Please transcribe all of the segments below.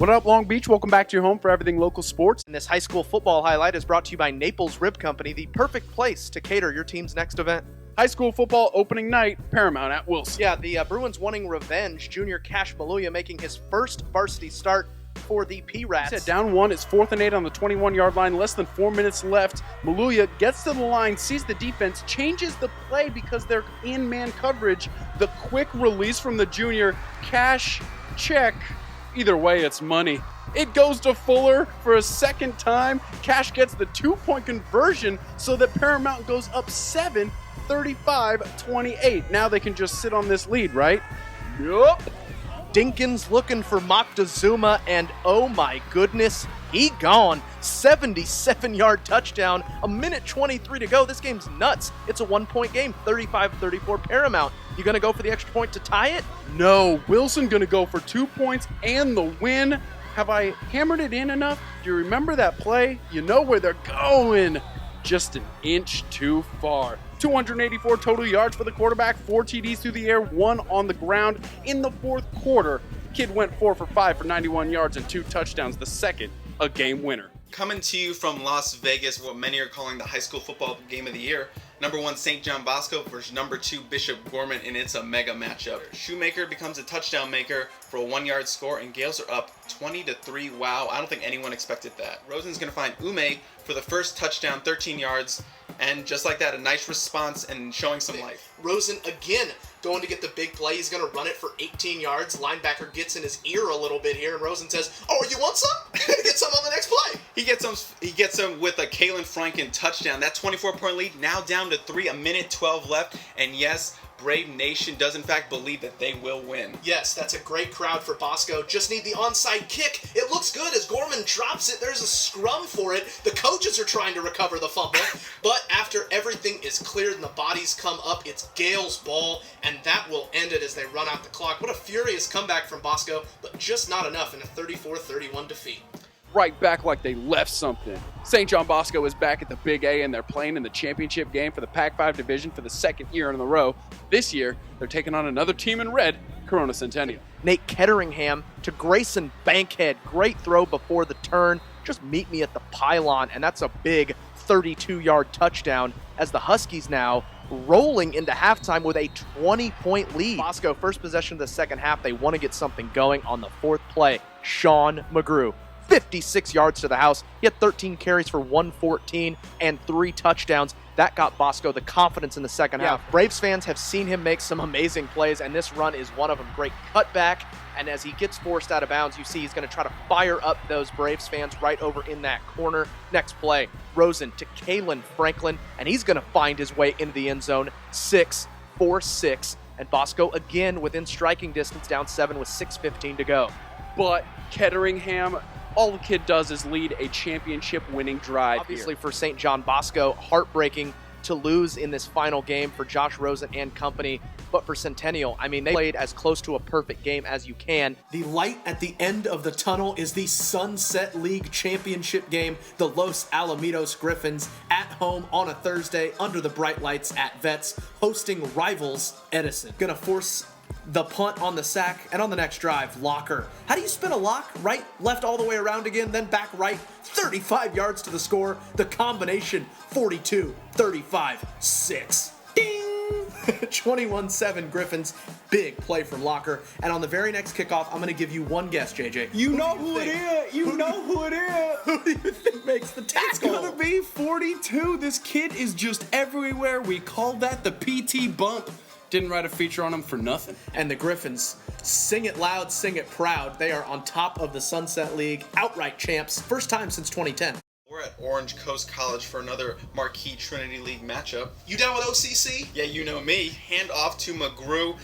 What up, Long Beach? Welcome back to your home for everything local sports. And this high school football highlight is brought to you by Naples Rib Company, the perfect place to cater your team's next event. High school football opening night, Paramount at Wilson. Yeah, the Bruins wanting revenge. Junior Cash Maluya making his first varsity start for the P-Rats. He said down one, it's 4th and 8 on the 21-yard line, less than 4 minutes left. Maluya gets to the line, sees the defense, changes the play because they're in man coverage. The quick release from the junior, Cash, check. Either way, it's money. It goes to Fuller for a second time. Cash gets the 2-point conversion so that Paramount goes up 7, 35-28. Now they can just sit on this lead, right? Yup. Dinkins looking for Moctezuma, and oh my goodness, he gone. 77-yard touchdown, a minute 23 to go. This game's nuts. It's a 1-point game, 35-34 Paramount. You gonna go for the extra point to tie it? No, Wilson gonna go for 2 points and the win. Have I hammered it in enough? Do you remember that play? You know where they're going. Just an inch too far. 284 total yards for the quarterback, 4 TDs through the air, 1 on the ground. In the fourth quarter, kid went 4 for 5 for 91 yards and 2 touchdowns, the second a game winner. Coming to you from Las Vegas, what many are calling the high school football game of the year. Number 1 St. John Bosco versus number 2 Bishop Gorman, and it's a mega matchup. Shoemaker becomes a touchdown maker for a 1-yard score, and Gales are up 20-3. Wow, I don't think anyone expected that. Rosen's going to find Ume for the first touchdown, 13 yards, and just like that, a nice response and showing some life. Rosen again going to get the big play. He's going to run it for 18 yards. Linebacker gets in his ear a little bit here, and Rosen says, "Oh, you want some? Get some on the next play." He gets them with a Kalen Franken touchdown. That 24-point lead now down to 3, a minute 12 left, and yes, Brave Nation does in fact believe that they will win. Yes, that's a great crowd for Bosco. Just need the onside kick. It looks good as Gorman drops it. There's a scrum for it. The coaches are trying to recover the fumble. But after everything is cleared and the bodies come up, it's Gale's ball, and that will end it as they run out the clock. What a furious comeback from Bosco, but just not enough in a 34-31 defeat. Right back like they left something. St. John Bosco is back at the Big A, and they're playing in the championship game for the Pac-5 division for the second year in a row. This year, they're taking on another team in red, Corona Centennial. Nate Ketteringham to Grayson Bankhead. Great throw before the turn. Just meet me at the pylon, and that's a big 32-yard touchdown as the Huskies now rolling into halftime with a 20-point lead. Bosco, first possession of the second half. They want to get something going on the fourth play. Sean McGrew. 56 yards to the house. He had 13 carries for 114 and 3 touchdowns. That got Bosco the confidence in the second half. Braves fans have seen him make some amazing plays, and this run is one of them. Great cutback, and as he gets forced out of bounds, you see he's going to try to fire up those Braves fans right over in that corner. Next play, Rosen to Kalen Franklin, and he's going to find his way into the end zone. 6-4-6, and Bosco again within striking distance, down 7 with 6:15 to go. But Ketteringham, all the kid does is lead a championship-winning drive. Obviously, for St. John Bosco, heartbreaking to lose in this final game for Josh Rosen and company. But for Centennial, I mean, they played as close to a perfect game as you can. The light at the end of the tunnel is the Sunset League Championship game. The Los Alamitos Griffins at home on a Thursday under the bright lights at Vets, hosting rivals Edison. Gonna force the punt on the sack, and on the next drive, Locker. How do you spin a lock? Right, left, all the way around again, then back right, 35 yards to the score. The combination, 42, 35, 6. Ding! 21-7 Griffins. Big play from Locker. And on the very next kickoff, I'm going to give you one guess, JJ. You know who it is. You know who it is. Who do you think makes the tackle? It's going to be 42. This kid is just everywhere. We call that the PT bump. Didn't write a feature on him for nothing. And the Griffins, sing it loud, sing it proud. They are on top of the Sunset League, outright champs, first time since 2010. We're at Orange Coast College for another marquee Trinity League matchup. You down with OCC? Yeah, you know me. Hand off to McGrew.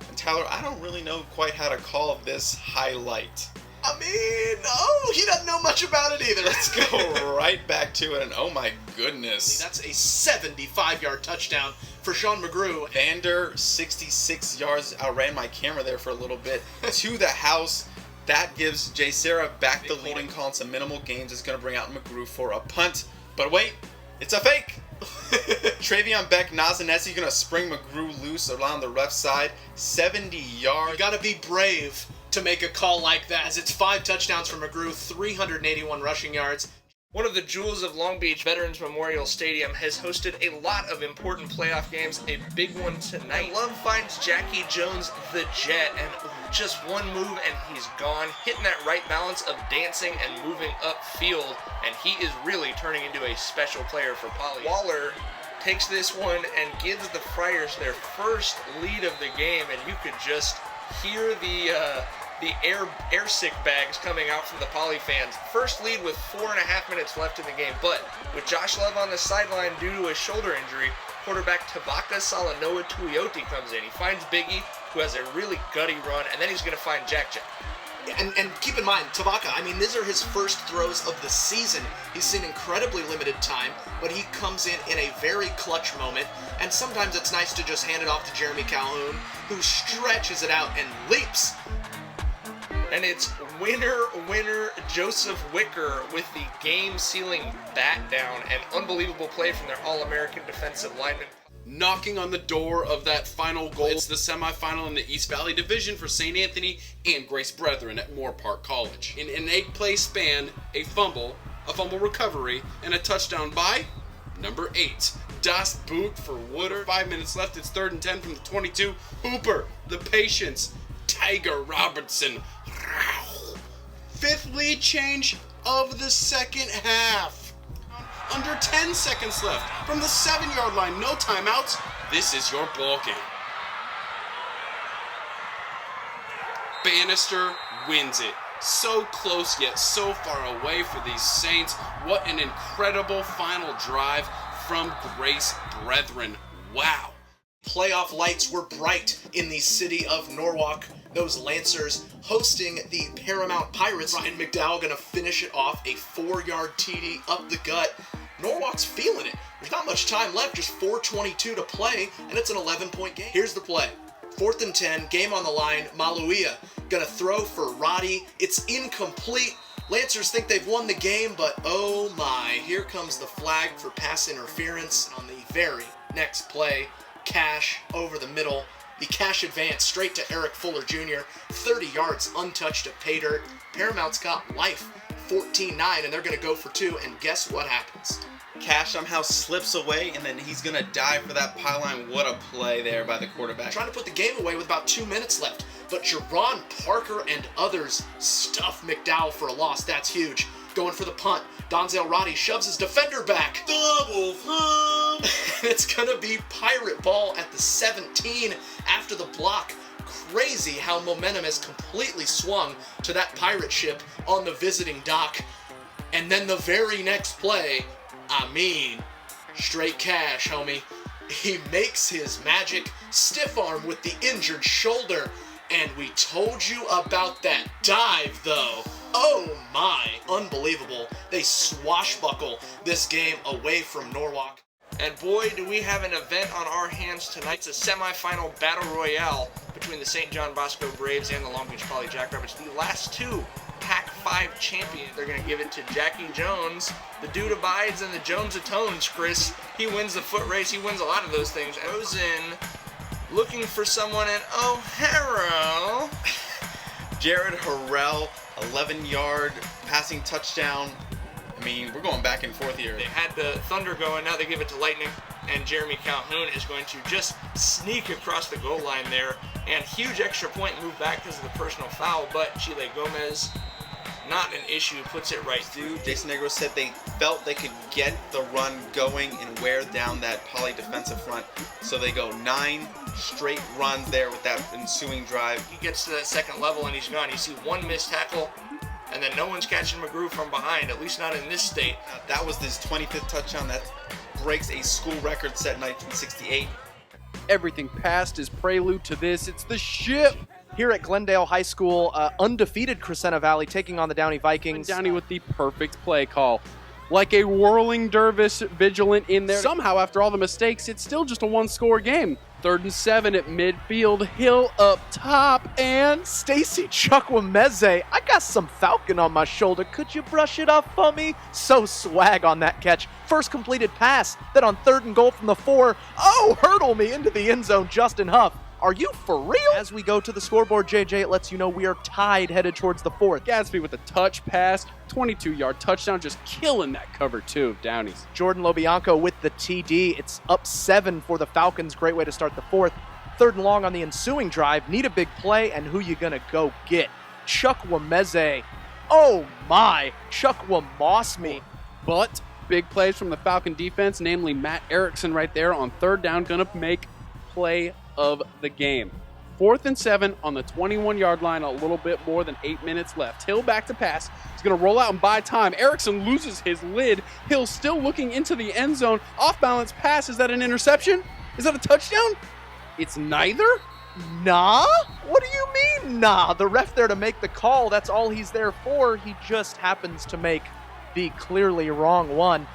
And Tyler, I don't really know quite how to call this highlight. I mean, oh, he doesn't know much about it either. Let's go right back to it, and oh my goodness. That's a 75-yard touchdown for Sean McGrew. Vander, 66 yards, outran my camera there for a little bit, to the house. That gives Jay Serra back the leading call. Some minimal gains. It's going to bring out McGrew for a punt. But wait, it's a fake. Travion Beck, Nazanessi going to spring McGrew loose around the left side. 70 yards. You got to be brave to make a call like that, as it's 5 touchdowns from McGrew, 381 rushing yards. One of the jewels of Long Beach, Veterans Memorial Stadium, has hosted a lot of important playoff games, a big one tonight. Love finds Jackie Jones, the Jet, and just one move and he's gone, hitting that right balance of dancing and moving upfield, and he is really turning into a special player for Poly. Waller takes this one and gives the Friars their first lead of the game, and you could just hear the air sick bags coming out from the Poly fans. First lead with 4.5 minutes left in the game, but with Josh Love on the sideline due to a shoulder injury, quarterback Tavaka Salanoa Tuioti comes in. He finds Biggie, who has a really gutty run, and then he's going to find Jack Jack. And keep in mind, Tavaka, I mean, these are his first throws of the season. He's seen incredibly limited time, but he comes in a very clutch moment, and sometimes it's nice to just hand it off to Jeremy Calhoun, who stretches it out and leaps. And it's winner Joseph Wicker with the game-sealing bat down. An unbelievable play from their All-American defensive lineman. Knocking on the door of that final goal. It's the semifinal in the East Valley Division for St. Anthony and Grace Brethren at Moore Park College. In an 8-play span, a fumble recovery, and a touchdown by number 8. Das Boot for Wooder. 5 minutes left. It's 3rd and 10 from the 22. Hooper, the patience. Tiger Robertson. 5th lead change of the second half. Under 10 seconds left from the 7-yard line. No timeouts. This is your ball game. Bannister wins it. So close yet so far away for these Saints. What an incredible final drive from Grace Brethren. Wow. Playoff lights were bright in the city of Norwalk. Those Lancers hosting the Paramount Pirates. Ryan McDowell gonna finish it off, a 4-yard TD up the gut. Norwalk's feeling it. There's not much time left, just 4:22 to play, and it's an 11-point game. Here's the play. 4th and 10, game on the line. Maluia gonna throw for Roddy. It's incomplete. Lancers think they've won the game, but oh my, here comes the flag for pass interference. On the very next play, Cash over the middle. The Cash advance straight to Eric Fuller Jr. 30 yards untouched to pay dirt. Paramount's got life. 14-9, and they're going to go for 2, and guess what happens? Cash somehow slips away, and then he's going to dive for that pylon. What a play there by the quarterback. Trying to put the game away with about 2 minutes left, but Jerron Parker and others stuff McDowell for a loss. That's huge. Going for the punt. Donzel Roddy shoves his defender back. Double thumb! It's going to be Pirate ball at the 17 after the block. Crazy how momentum has completely swung to that Pirate ship on the visiting dock. And then the very next play, straight Cash, homie. He makes his magic stiff arm with the injured shoulder. And we told you about that dive, though. Oh my, unbelievable. They swashbuckle this game away from Norwalk. And boy, do we have an event on our hands tonight. It's a semifinal battle royale between the St. John Bosco Braves and the Long Beach Poly Jackrabbits. The last 2 Pac-5 champions. They're going to give it to Jackie Jones. The dude abides and the Jones atones, Chris. He wins the foot race. He wins a lot of those things. Goes in looking for someone, and oh, Harrow. Jared Harrell, 11-yard passing touchdown. I mean, we're going back and forth here. They had the Thunder going, now they give it to Lightning, and Jeremy Calhoun is going to just sneak across the goal line there, and huge extra point move back because of the personal foul, but Chile Gomez, not an issue, puts it right through. Jason Negro said they felt they could get the run going and wear down that Poly defensive front, so they go 9 straight runs there with that ensuing drive. He gets to that second level and he's gone. You see one missed tackle, and then no one's catching McGrew from behind, at least not in this state. That was his 25th touchdown. That breaks a school record set in 1968. Everything past is prelude to this. It's the ship. Here at Glendale High School, undefeated Crescenta Valley taking on the Downey Vikings. Downey with the perfect play call. Like a whirling dervish, vigilant in there. Somehow, after all the mistakes, it's still just a 1-score game. 3rd and 7 at midfield. Hill up top, and Stacy Chukwumeze, I got some Falcon on my shoulder. Could you brush it off for me? So swag on that catch. First completed pass. Then on 3rd and goal from the 4. Oh, hurdle me into the end zone, Justin Huff. Are you for real? As we go to the scoreboard, JJ, it lets you know we are tied headed towards the fourth. Gadsby with a touch pass, 22-yard touchdown, just killing that cover two of Downey's. Jordan Lobianco with the TD. It's up 7 for the Falcons. Great way to start the fourth. 3rd and long on the ensuing drive. Need a big play, and who you gonna go get? Chuck Wameze. Oh my, Chuck Wamoss me. But big plays from the Falcon defense, namely Matt Erickson right there on 3rd down, gonna make play of the game. 4th and 7 on the 21-yard line, a little bit more than 8 minutes left. Hill back to pass. He's going to roll out and buy time. Erickson loses his lid. Hill still looking into the end zone. Off-balance pass. Is that an interception? Is that a touchdown? It's neither? Nah? What do you mean, nah? The ref there to make the call. That's all he's there for. He just happens to make the clearly wrong one.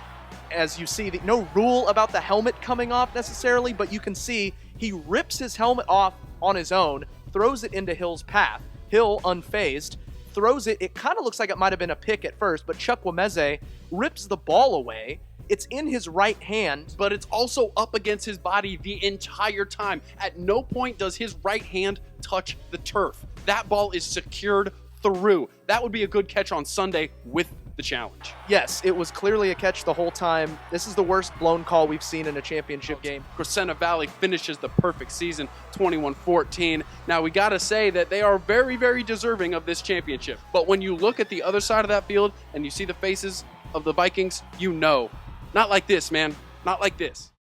As you see, no rule about the helmet coming off necessarily, but you can see he rips his helmet off on his own, throws it into Hill's path. Hill, unfazed, throws it. It kind of looks like it might have been a pick at first, but Chuck Wameze rips the ball away. It's in his right hand, but it's also up against his body the entire time. At no point does his right hand touch the turf. That ball is secured through. That would be a good catch on Sunday with the challenge. Yes, it was clearly a catch the whole time. This is the worst blown call we've seen in a championship game. Crescenta Valley finishes the perfect season, 21-14. Now, we got to say that they are very, very deserving of this championship. But when you look at the other side of that field and you see the faces of the Vikings, you know, not like this, man. Not like this.